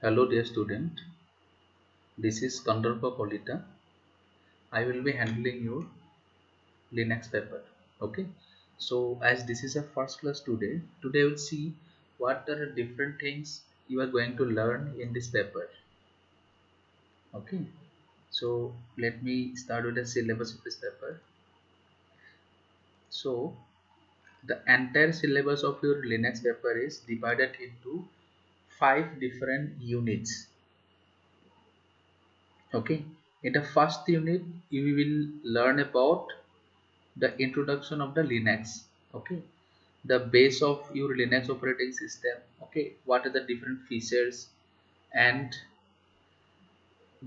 Hello dear student, this is Kandharpa Polita. I will be handling your Linux paper. Okay, so as this is a first class today we'll see what are the different things you are going to learn in this paper. Okay, so let me start with the syllabus of this paper. So the entire syllabus of your Linux paper is divided into 5 different units. Okay, in the first unit you will learn about the introduction of the Linux. Okay, the base of your Linux operating system. Okay, what are the different features and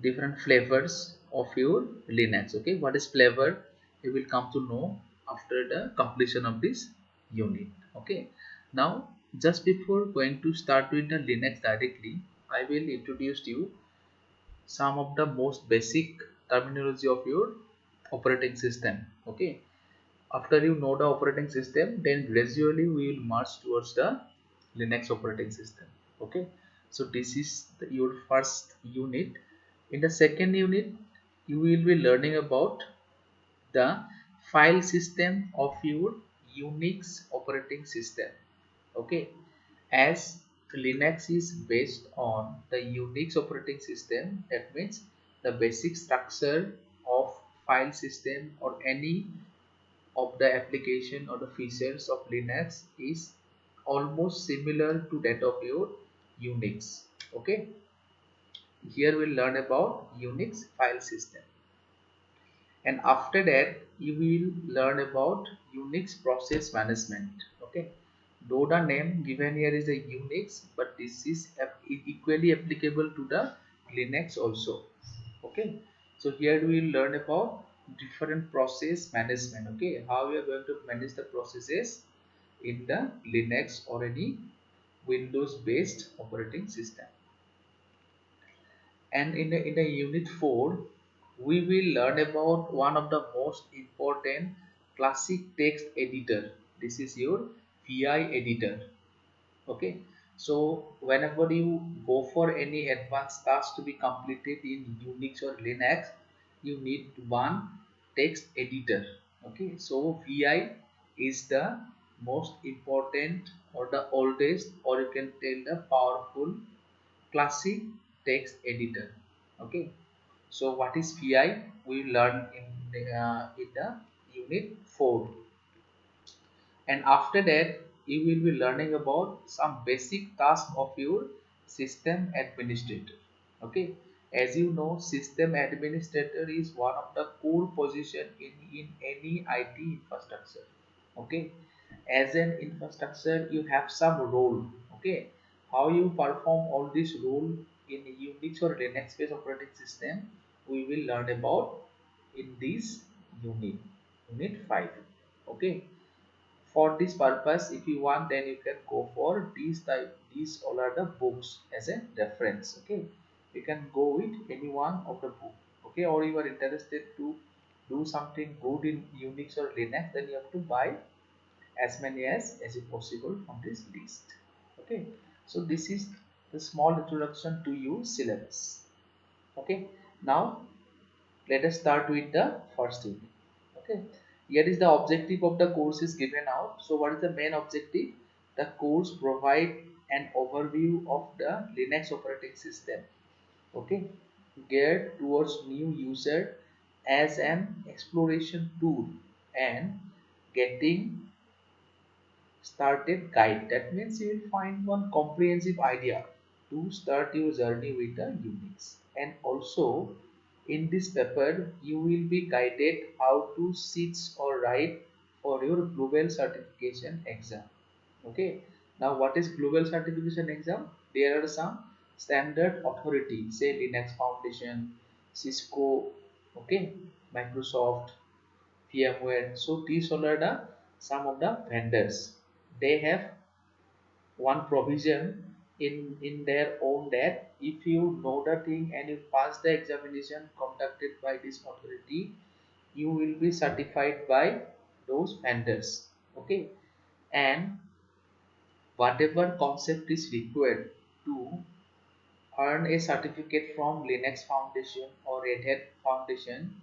different flavors of your Linux. Okay, what is flavor you will come to know after the completion of this unit. Okay, now just before going to start with the Linux directly, I will introduce you some of the most basic terminology of your operating system. Okay, after you know the operating system, then gradually we will march towards the Linux operating system. Okay, so this is your first unit. In the second unit you will be learning about the file system of your Unix operating system. Okay, as Linux is based on the Unix operating system, that means the basic structure of file system or any of the application or the features of Linux is almost similar to that of your Unix. Okay, here we'll learn about Unix file system, and after that you will learn about Unix process management. Okay, though the name given here is a Unix, but this is equally applicable to the Linux also. Okay, so here we will learn about different process management. Okay, how we are going to manage the processes in the Linux or any Windows based operating system. And in the unit 4 we will learn about one of the most important classic text editor. This is your VI editor. Okay, so whenever you go for any advanced task to be completed in Unix or Linux, you need one text editor. Okay, so VI is the most important or the oldest, or you can tell the powerful classic text editor. Okay, so what is VI we learn in the unit 4, and after that you will be learning about some basic task of your system administrator. Okay, as you know, system administrator is one of the core position in any IT infrastructure. Okay, as an infrastructure you have some role. Okay, how you perform all this role in Unix or Linux based operating system we will learn about in this unit 5. Okay, for this purpose, if you want, then you can go for these all are the books as a reference. Okay, you can go with any one of the book. Okay, or you are interested to do something good in Unix or Linux, then you have to buy as many as is possible from this list. Okay, so this is the small introduction to your syllabus. Okay, now let us start with the first unit. Okay, here is the objective of the course is given out. So what is the main objective? The course provide an overview of the Linux operating system. Okay, geared towards new user as an exploration tool and getting started guide. That means you will find one comprehensive idea to start your journey with the Unix. And also in this paper you will be guided how to sit or write for your global certification exam. Okay, now what is global certification exam? There are some standard authority, say Linux Foundation, Cisco, okay, Microsoft, VMware. So these all are the some of the vendors. They have one provision in their own that if you know the thing and you pass the examination conducted by this authority, you will be certified by those vendors. Okay, and whatever concept is required to earn a certificate from Linux Foundation or Red Hat Foundation,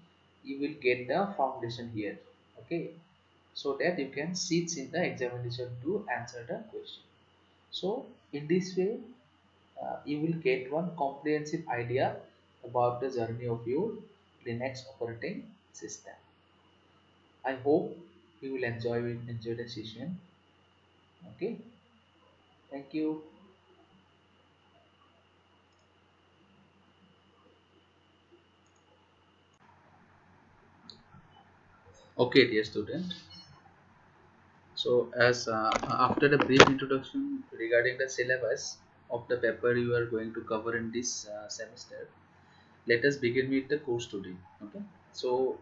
you will get the foundation here. Okay, so that you can sit in the examination to answer the question. So in this way, you will get one comprehensive idea about the journey of your Linux operating system. I hope you will enjoy the session. Okay, thank you. Okay, dear student. So, as after the brief introduction regarding the syllabus of the paper you are going to cover in this semester, let us begin with the course today. Okay. So,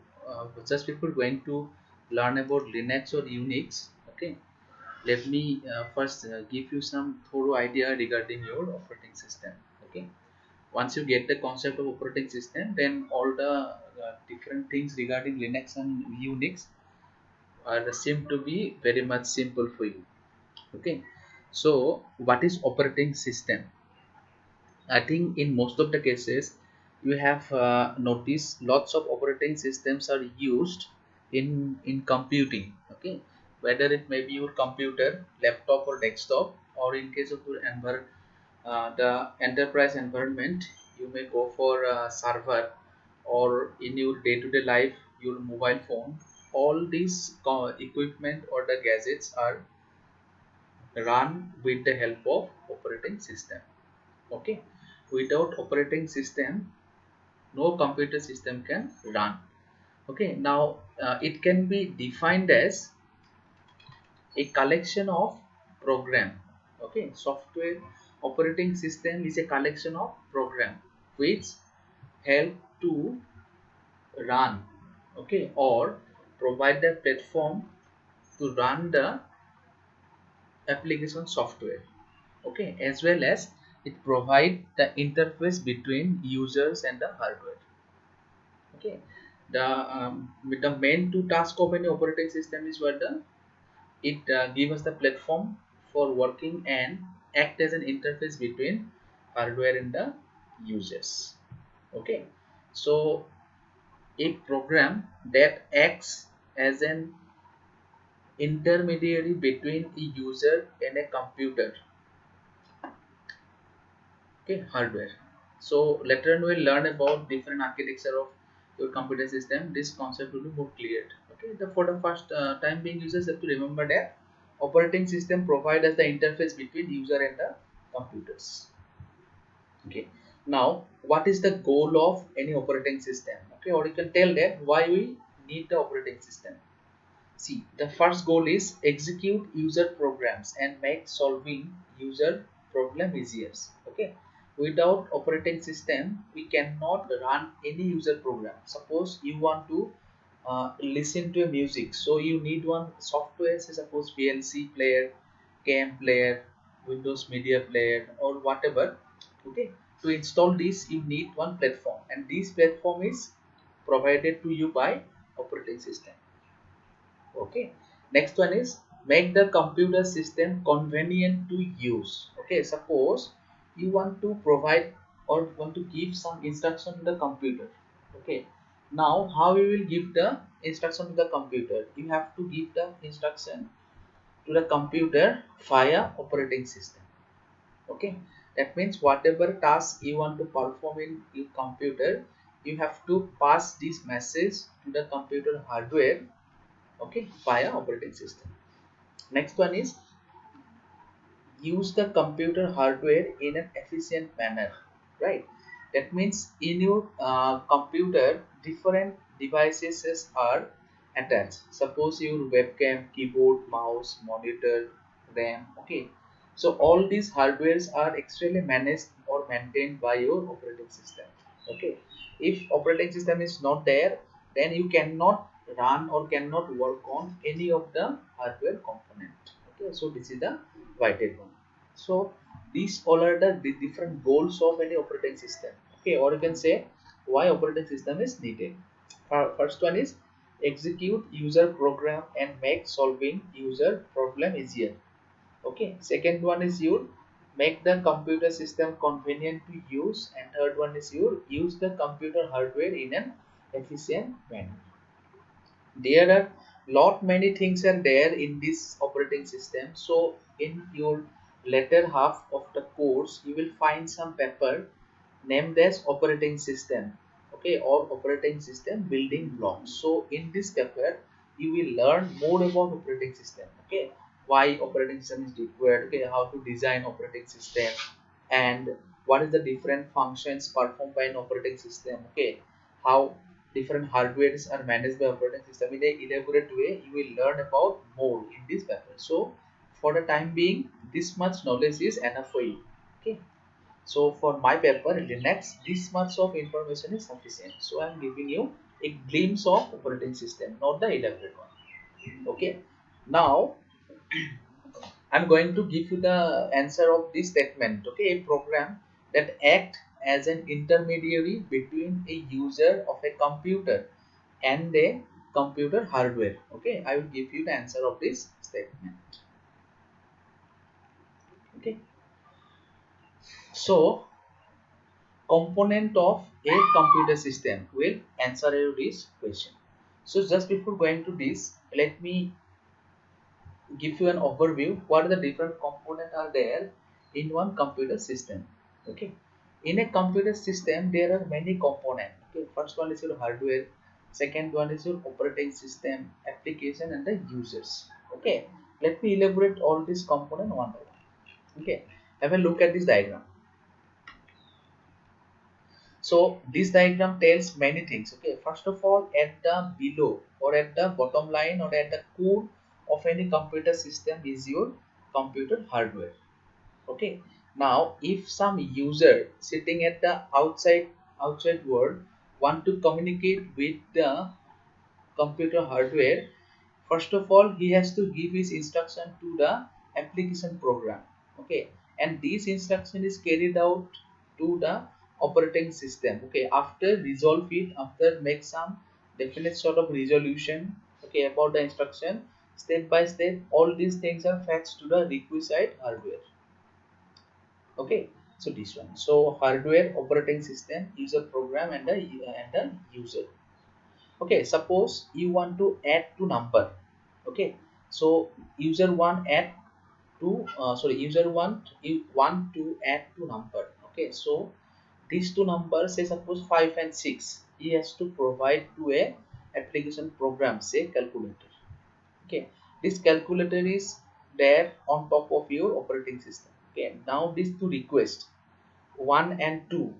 just before going to learn about Linux or Unix, okay, let me first give you some thorough idea regarding your operating system. Okay. Once you get the concept of operating system, then all the different things regarding Linux and Unix are seem to be very much simple for you. Okay, so what is operating system? I think in most of the cases you have noticed lots of operating systems are used in computing. Okay, whether it may be your computer, laptop or desktop, or in case of your the enterprise environment, you may go for a server, or in your day-to-day life your mobile phone. All these equipment or the gadgets are run with the help of operating system. Okay, without operating system no computer system can run. Okay, now it can be defined as a collection of program. Okay, software operating system is a collection of program which help to run, okay, or provide the platform to run the application software. Okay, as well as it provide the interface between users and the hardware. Okay, the with the main two task of any operating system is what the it give us the platform for working and act as an interface between hardware and the users. Okay, so a program that acts as an intermediary between a user and a computer, okay, hardware. So later on we'll learn about different architecture of your computer system. This concept will be more clear. Okay, for the first time being, users have to remember that operating system provide us the interface between user and the computers. Okay, now what is the goal of any operating system? Okay, or you can tell that why we need the operating system. See, the first goal is execute user programs and make solving user problem easier. Okay, without operating system, we cannot run any user program. Suppose you want to listen to a music, so you need one software, say suppose PLC player, CAM player, Windows Media Player, or whatever. Okay, to install this, you need one platform, and this platform is provided to you by operating system. Okay, next one is make the computer system convenient to use. Okay, suppose you want to provide or want to give some instruction to the computer. Okay, now how you will give the instruction to the computer? You have to give the instruction to the computer via operating system. Okay, that means whatever task you want to perform in your computer, you have to pass this message to the computer hardware, okay, via operating system. Next one is use the computer hardware in an efficient manner, right? That means in your computer different devices are attached. Suppose your webcam, keyboard, mouse, monitor, RAM. Okay, so all these hardwares are actually managed or maintained by your operating system. Okay, if operating system is not there, then you cannot run or cannot work on any of the hardware component. Okay, so this is the vital one. So these all are the different goals of any operating system. Okay, or you can say why operating system is needed. First one is execute user program and make solving user problem easier. Okay, second one is your make the computer system convenient to use, and third one is your use the computer hardware in an efficient manner. There are lot many things are there in this operating system. So in your later half of the course you will find some paper named as operating system, okay, or operating system building blocks. So in this paper you will learn more about operating system, okay, why operating system is required, okay, how to design operating system, and what is the different functions performed by an operating system, okay, how different hardwares are managed by operating system. In a elaborate way you will learn about more in this paper. So for the time being this much knowledge is enough for you, okay. So for my paper Linux, this much of information is sufficient. So I am giving you a glimpse of operating system, not the elaborate one. Okay. Now I'm going to give you the answer of this statement. Okay, a program that act as an intermediary between a user of a computer and a computer hardware. Okay, I will give you the answer of this statement. Okay. So component of a computer system will answer you this question. So just before going to this, let me give you an overview what are the different components are there in one computer system. Okay, in a computer system there are many components. Okay, first one is your hardware, second one is your operating system, application, and the users. Okay, let me elaborate all these components one by one. Okay, have a look at this diagram. So this diagram tells many things. Okay, first of all, at the below or at the bottom line or at the core of any computer system is your computer hardware. Okay, now if some user sitting at the outside world want to communicate with the computer hardware, first of all he has to give his instruction to the application program. Okay, and this instruction is carried out to the operating system. Okay, after resolve it, after make some definite sort of resolution, okay, about the instruction, step by step all these things are fetched to the requisite hardware. Okay, so this one, so hardware, operating system, user program, and the user. Okay, suppose you want to add two number. Okay, so user one add two sorry user one you want to add two number. Okay, so these two numbers, say suppose 5 and 6, he has to provide to a application program, say calculator. Okay, this calculator is there on top of your operating system. Okay, now these two requests 1 and 2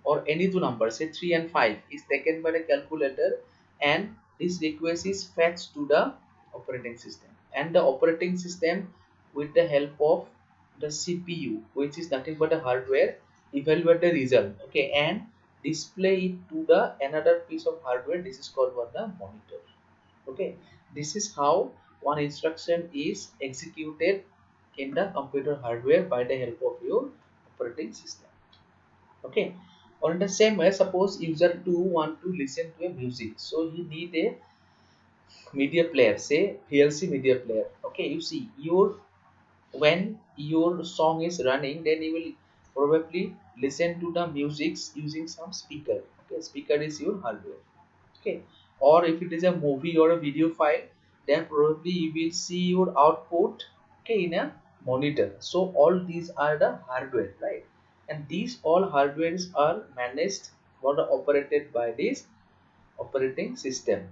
or any two numbers, say 3 and 5, is taken by the calculator, and this request is fetched to the operating system, and the operating system with the help of the CPU, which is nothing but a hardware, evaluate the result, okay, and display it to the another piece of hardware. This is called what, the monitor. Okay, this is how one instruction is executed in the computer hardware by the help of your operating system. Okay, or in the same way, suppose user 2 want to listen to a music, so he need a media player, say PLC media player. Okay, you see your when your song is running, then you will probably listen to the music using some speaker. Okay, speaker is your hardware. Okay, or if it is a movie or a video file, then probably you will see your output, okay, in a monitor. So all these are the hardware, right? And these all hardwares are managed or operated by this operating system.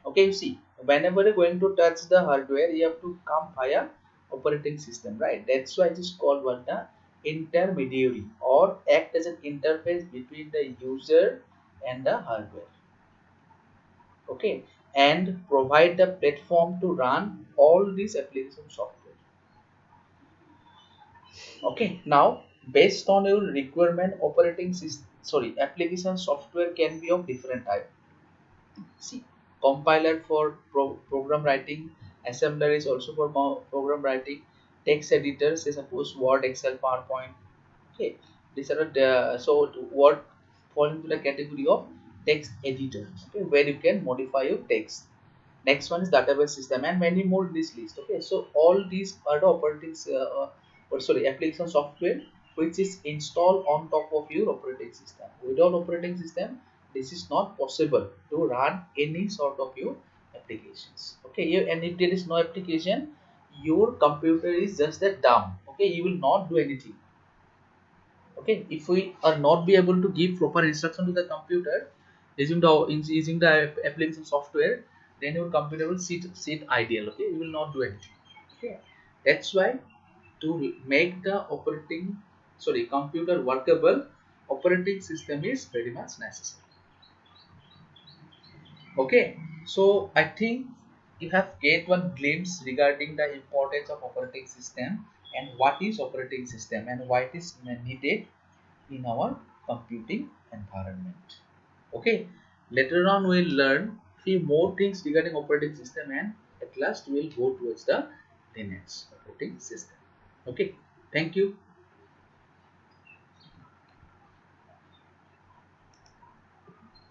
Okay, you see whenever you're going to touch the hardware you have to come via operating system, right? That's why it is called what, the intermediary, or act as an interface between the user and the hardware. Okay, and provide the platform to run all these application software. Okay, now based on your requirement, operating system, sorry, application software can be of different type. See, compiler for program writing, assembler is also for program writing, text editors, say suppose Word, Excel, PowerPoint. Okay, these are the so Word fall into the category of text editor. Okay, where you can modify your text. Next one is database system and many more in this list. Okay, so all these are the operating or sorry, application software which is installed on top of your operating system. Without operating system, this is not possible to run any sort of your applications. Okay, and if there is no application, your computer is just a dumb. Okay, you will not do anything. Okay, if we are not be able to give proper instruction to the computer using the application software, then your computer will sit idle. Okay, you will not do anything. Okay, that's why to make the computer workable, operating system is very much necessary. Okay, so I think you have get one glimpse regarding the importance of operating system and what is operating system and why it is needed in our computing environment. Okay, later on we'll learn few more things regarding operating system, and at last we'll go towards the Linux operating system. Okay, thank you.